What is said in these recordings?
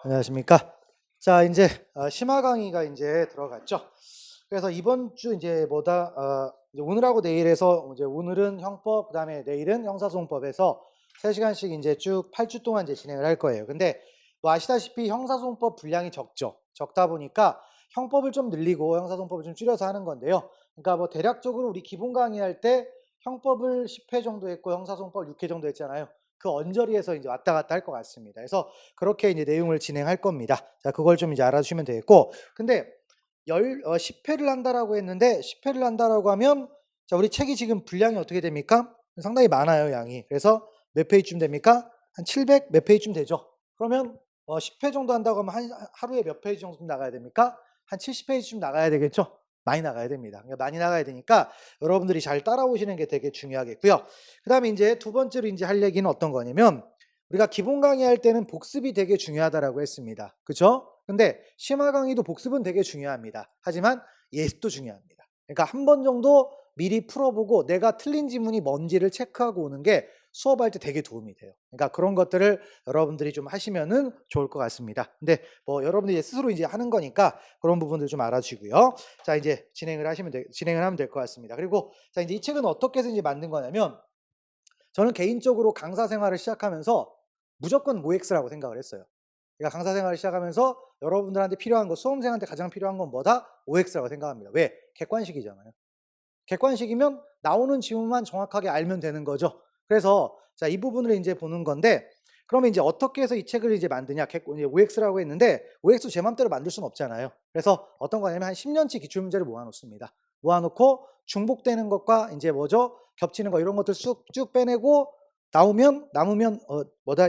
안녕하십니까. 자, 이제 심화 강의가 이제 들어갔죠. 그래서 이번 주 이제 이제 오늘하고 내일에서 이제 오늘은 형법, 그다음에 내일은 형사소송법에서 3시간씩 이제 쭉 8주 동안 이제 진행을 할 거예요. 근데 뭐 아시다시피 형사소송법 분량이 적죠. 적다 보니까 형법을 좀 늘리고 형사소송법을 좀 줄여서 하는 건데요. 그러니까 뭐 대략적으로 우리 기본 강의할 때 형법을 10회 정도 했고 형사소송법 6회 정도 했잖아요. 그 언저리에서 이제 왔다 갔다 할 것 같습니다. 그래서 그렇게 이제 내용을 진행할 겁니다. 자, 그걸 좀 이제 알아주시면 되겠고. 근데 10회를 한다라고 했는데 10회를 한다라고 하면 자, 우리 책이 지금 분량이 어떻게 됩니까? 상당히 많아요, 양이. 그래서 몇 페이지쯤 됩니까? 한 700 몇 페이지쯤 되죠. 그러면 10회 정도 한다고 하면 하루에 몇 페이지 정도 나가야 됩니까? 한 70페이지쯤 나가야 되겠죠? 많이 나가야 됩니다. 그러니까 많이 나가야 되니까 여러분들이 잘 따라오시는 게 되게 중요하겠고요. 그다음에 이제 두 번째로 이제 할 얘기는 어떤 거냐면 우리가 기본 강의할 때는 복습이 되게 중요하다라고 했습니다. 그렇죠? 근데 심화 강의도 복습은 되게 중요합니다. 하지만 예습도 중요합니다. 그러니까 한 번 정도 미리 풀어보고 내가 틀린 지문이 뭔지를 체크하고 오는 게 수업할 때 되게 도움이 돼요. 그러니까 그런 것들을 여러분들이 좀 하시면은 좋을 것 같습니다. 근데 뭐 여러분들이 스스로 이제 하는 거니까 그런 부분들 좀 알아주시고요. 자, 이제 진행을 하면 될 것 같습니다. 그리고 자, 이제 이 책은 어떻게 해서 이제 만든 거냐면 저는 개인적으로 강사 생활을 시작하면서 무조건 OX라고 생각을 했어요. 그러니까 강사 생활을 시작하면서 여러분들한테 필요한 거, 수험생한테 가장 필요한 건 뭐다? OX라고 생각합니다. 왜? 객관식이잖아요. 객관식이면 나오는 지문만 정확하게 알면 되는 거죠. 그래서 자, 이 부분을 이제 보는 건데 그러면 이제 어떻게 해서 이 책을 이제 만드냐? 이제 OX라고 했는데 OX 제 맘대로 만들 수는 없잖아요. 그래서 어떤 거냐면 한 10년치 기출 문제를 모아 놓습니다. 모아 놓고 중복되는 것과 이제 뭐죠? 겹치는 거 이런 것들 쭉 빼내고 남으면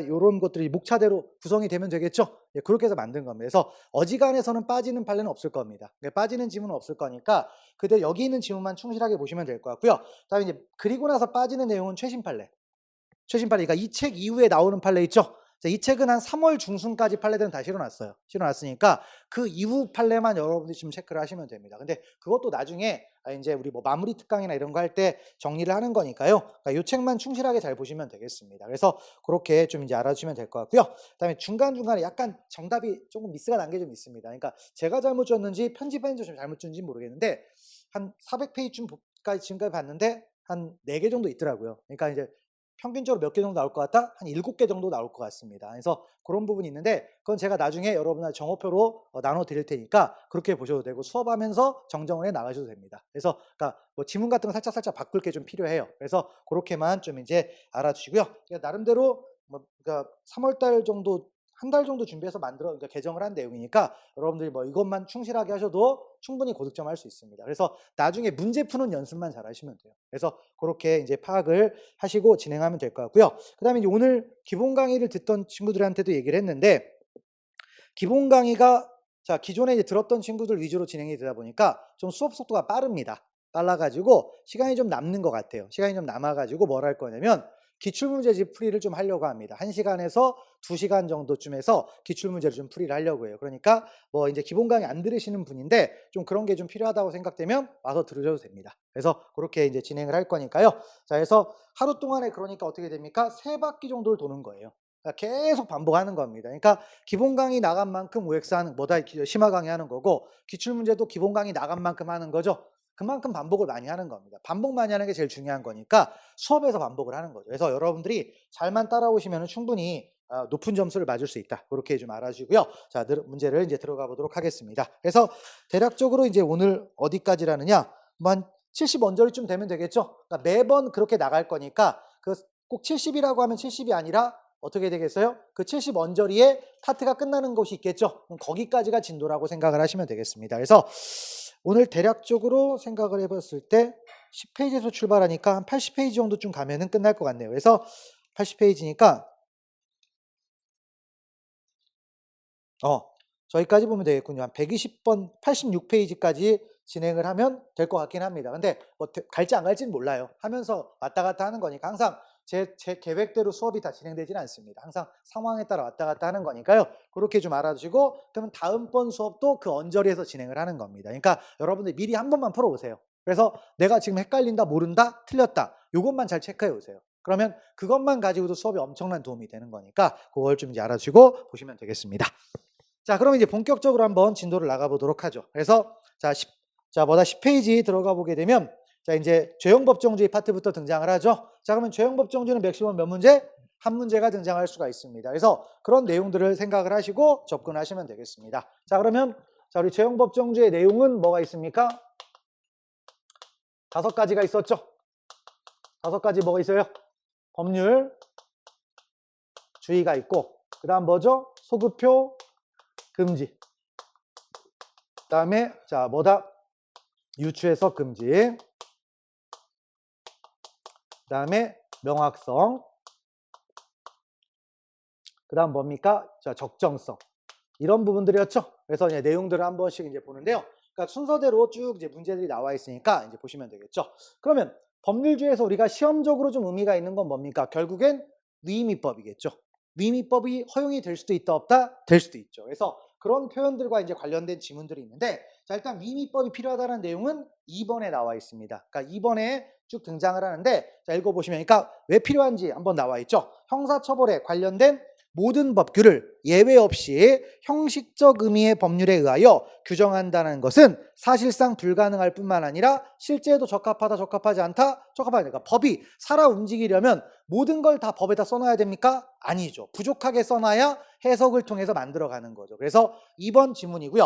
요런 것들이 목차대로 구성이 되면 되겠죠? 예, 그렇게 해서 만든 겁니다. 그래서 어지간해서는 빠지는 판례는 없을 겁니다. 빠지는 지문은 없을 거니까 그대로 여기 있는 지문만 충실하게 보시면 될 것 같고요. 그다음에 이제 그리고 나서 빠지는 내용은 최신 판례. 최신 판례. 그러니까 이 책 이후에 나오는 판례 있죠? 자, 이 책은 한 3월 중순까지 판례들은 다 실어놨어요. 실어놨으니까 그 이후 판례만 여러분들이 지금 체크를 하시면 됩니다. 근데 그것도 나중에 이제 우리 뭐 마무리 특강이나 이런 거 할 때 정리를 하는 거니까요. 그러니까 이 책만 충실하게 잘 보시면 되겠습니다. 그래서 그렇게 좀 이제 알아주시면 될 것 같고요. 그다음에 중간중간에 약간 정답이 조금 미스가 난 게 좀 있습니다. 그러니까 제가 잘못 줬는지 편집했는지 좀 잘못 줬는지 모르겠는데 한 400페이지쯤까지 지금까지 봤는데 한 4개 정도 있더라고요. 그러니까 이제 평균적으로 몇 개 정도 나올 것 같다? 한 7개 정도 나올 것 같습니다. 그래서 그런 부분이 있는데 그건 제가 나중에 여러분한테 정오표로 나눠 드릴 테니까 그렇게 보셔도 되고 수업하면서 정정을 해 나가셔도 됩니다. 그래서 그러니까 뭐 지문 같은 거 살짝 바꿀 게 좀 필요해요. 그래서 그렇게만 좀 이제 알아주시고요. 그러니까 나름대로 뭐 그러니까 3월 달 정도 한 달 정도 준비해서 그러니까 개정을 한 내용이니까 여러분들이 뭐 이것만 충실하게 하셔도 충분히 고득점할 수 있습니다. 그래서 나중에 문제 푸는 연습만 잘 하시면 돼요. 그래서 그렇게 이제 파악을 하시고 진행하면 될 것 같고요. 그다음에 이제 오늘 기본 강의를 듣던 친구들한테도 얘기를 했는데 기본 강의가 자, 기존에 이제 들었던 친구들 위주로 진행이 되다 보니까 좀 수업 속도가 빠릅니다. 빨라가지고 시간이 좀 남는 것 같아요. 시간이 좀 남아가지고 뭘 할 거냐면 기출문제집 풀이를 좀 하려고 합니다. 1시간에서 2시간 정도쯤에서 기출문제를 좀 풀이를 하려고 해요. 그러니까 뭐 이제 기본 강의 안 들으시는 분인데 좀 그런 게 좀 필요하다고 생각되면 와서 들으셔도 됩니다. 그래서 그렇게 이제 진행을 할 거니까요. 자, 그래서 하루 동안에 그러니까 어떻게 됩니까? 3바퀴 정도를 도는 거예요. 그러니까 계속 반복하는 겁니다. 그러니까 기본 강의 나간 만큼 OX 하는 심화 강의 하는 거고 기출 문제도 기본 강의 나간 만큼 하는 거죠. 그만큼 반복을 많이 하는 겁니다. 반복 많이 하는 게 제일 중요한 거니까 수업에서 반복을 하는 거죠. 그래서 여러분들이 잘만 따라오시면 충분히 높은 점수를 맞을 수 있다. 그렇게 좀 알아주시고요. 자, 문제를 이제 들어가 보도록 하겠습니다. 그래서 대략적으로 이제 오늘 어디까지라느냐? 한 70 언저리쯤 되면 되겠죠. 그러니까 매번 그렇게 나갈 거니까 꼭 70이라고 하면 70이 아니라 어떻게 되겠어요? 그 70 언저리에 파트가 끝나는 곳이 있겠죠. 그럼 거기까지가 진도라고 생각을 하시면 되겠습니다. 그래서 오늘 대략적으로 생각을 해봤을 때 10페이지에서 출발하니까 한 80페이지 정도쯤 가면은 끝날 것 같네요. 그래서 80페이지니까 저기까지 보면 되겠군요. 한 120번, 86페이지까지 진행을 하면 될 것 같긴 합니다. 근데 뭐 갈지 안 갈지는 몰라요. 하면서 왔다 갔다 하는 거니까 항상 제 계획대로 수업이 다 진행되지는 않습니다. 항상 상황에 따라 왔다 갔다 하는 거니까요. 그렇게 좀 알아주시고 그러면 다음번 수업도 그 언저리에서 진행을 하는 겁니다. 그러니까 여러분들 미리 한 번만 풀어보세요. 그래서 내가 지금 헷갈린다, 모른다, 틀렸다. 요것만 잘 체크해 오세요. 그러면 그것만 가지고도 수업에 엄청난 도움이 되는 거니까 그걸 좀 이제 알아주시고 보시면 되겠습니다. 자, 그럼 이제 본격적으로 한번 진도를 나가보도록 하죠. 그래서 자, 10페이지 들어가 보게 되면 자, 이제 죄형법정주의 파트부터 등장을 하죠. 자, 그러면 죄형법정주의는 맥시멈 몇 문제? 한 문제가 등장할 수가 있습니다. 그래서 그런 내용들을 생각을 하시고 접근하시면 되겠습니다. 자, 그러면 자, 우리 죄형법정주의 내용은 뭐가 있습니까? 5가지가 있었죠. 5가지 뭐가 있어요? 법률, 주의가 있고, 그 다음 뭐죠? 소급표, 금지. 그 다음에 자, 뭐다? 유추해석 금지. 그 다음에 명확성. 그 다음 뭡니까? 자, 적정성. 이런 부분들이었죠. 그래서 이제 내용들을 한 번씩 이제 보는데요. 그러니까 순서대로 쭉 이제 문제들이 나와 있으니까 이제 보시면 되겠죠. 그러면 법률주에서 우리가 시험적으로 좀 의미가 있는 건 뭡니까? 결국엔 위임위법이겠죠. 위임위법이 허용이 될 수도 있다, 없다? 될 수도 있죠. 그래서 그런 표현들과 이제 관련된 지문들이 있는데, 자, 일단 위임위법이 필요하다는 내용은 2번에 나와 있습니다. 그러니까 2번에 쭉 등장을 하는데, 자, 읽어보시면, 그러니까 왜 필요한지 한번 나와 있죠. 형사처벌에 관련된 모든 법규를 예외 없이 형식적 의미의 법률에 의하여 규정한다는 것은 사실상 불가능할 뿐만 아니라 실제에도 적합하다, 적합하지 않다, 적합하다. 그러니까 법이 살아 움직이려면 모든 걸 다 법에다 써놔야 됩니까? 아니죠. 부족하게 써놔야 해석을 통해서 만들어가는 거죠. 그래서 2번 지문이고요.